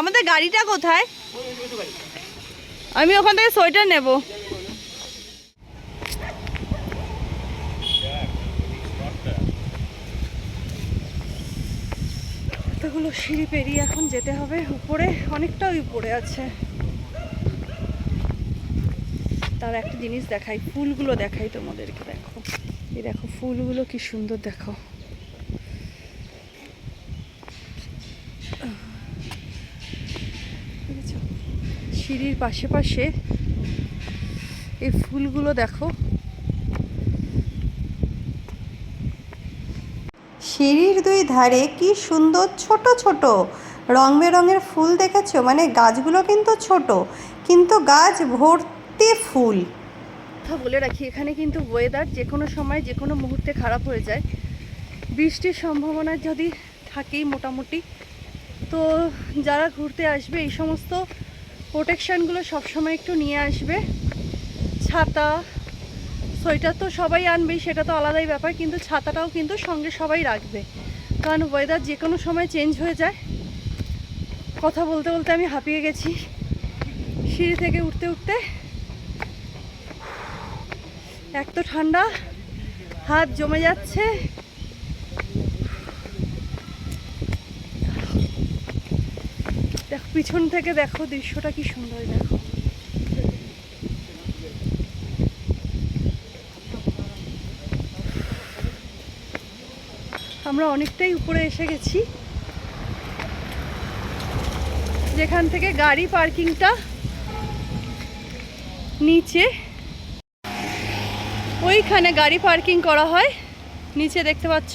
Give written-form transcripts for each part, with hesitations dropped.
আমাদের গাড়িটা কোথায়? আমি ওখান থেকে সোয়েটার নেব। এতগুলো সিঁড়ি পেরিয়ে এখন যেতে হবে উপরে, অনেকটা উপরে আছে। তার একটা জিনিস দেখাই, ফুলগুলো দেখাই তোমাদেরকে। দেখো, এই দেখো ফুলগুলো কি সুন্দর, দেখো। সিঁড়ির পাশে পাশে এই ফুলগুলো দেখো। সিঁড়ির দুই ধারে কি সুন্দর ছোট ছোট রং বেরঙের ফুল দেখেছো? মানে গাছগুলো কিন্তু ছোট, কিন্তু গাছ ভর্তি ফুল। কথা বলে রাখি, এখানে কিন্তু ওয়েদার যে কোনো সময় যে কোনো মুহূর্তে খারাপ হয়ে যায়। বৃষ্টির সম্ভাবনা যদি থাকেই মোটামুটি। তো যারা ঘুরতে আসবে এই সমস্ত প্রোটেকশানগুলো সবসময় একটু নিয়ে আসবে। ছাতা, সোয়েটার তো সবাই আনবেই, সেটা তো আলাদাই ব্যাপার, কিন্তু ছাতাটাও কিন্তু সঙ্গে সবাই রাখবে, কারণ ওয়েদার যে কোনো সময় চেঞ্জ হয়ে যায়। কথা বলতে বলতে আমি হাঁপিয়ে গেছি সিঁড়ি থেকে উঠতে উঠতে। এক তো ঠান্ডা, হাত জমে যাচ্ছে। দেখো পিছন থেকে, দেখো দৃশ্যটা কি সুন্দর, দেখো। আমরা অনেকটাই উপরে এসে গেছি, যেখান থেকে গাড়ি পার্কিংটা নিচে, ওইখানে গাড়ি পার্কিং করা হয়। নিচে দেখতে পাচ্ছ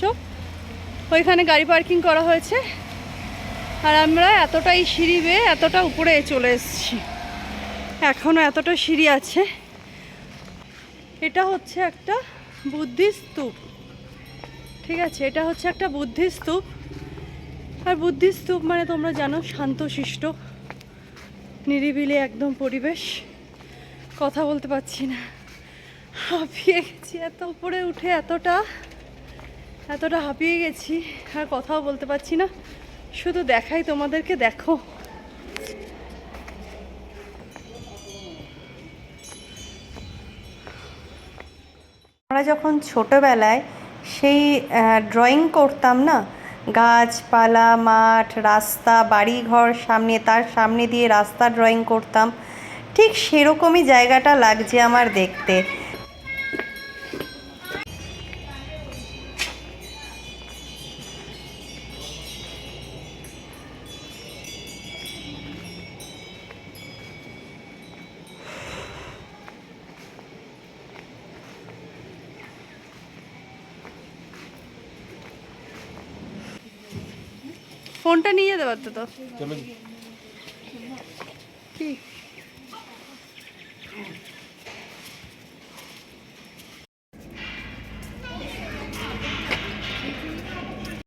ওইখানে গাড়ি পার্কিং করা হয়েছে। আর আমরা এতটাই সিঁড়ি বেয়ে এতটা উপরে চলে এসেছি, এখনও এতটা সিঁড়ি আছে। এটা হচ্ছে একটা বুদ্ধিস্ট স্তূপ, ঠিক আছে? এটা হচ্ছে একটা বুদ্ধিস্ট স্তূপ। আর বুদ্ধিস্ট স্তূপ মানে তোমরা জানো, শান্তশিষ্ট নিরিবিলি একদম পরিবেশ। কথা বলতে পারছি না, হাঁপিয়ে গেছি এত উপরে উঠে, এতটা হাঁপিয়ে গেছি, আর কথাও বলতে পারছি না। শুধু দেখাই তোমাদেরকে, দেখো। আমরা যখন ছোটোবেলায় সেই ড্রয়িং করতাম না, গাছপালা, মাঠ, রাস্তা, বাড়িঘর সামনে, তার সামনে দিয়ে রাস্তা ড্রয়িং করতাম, ঠিক সেরকমই জায়গাটা লাগছে আমার দেখতে। ফোনটা নিয়ে যেতে পারতো তো।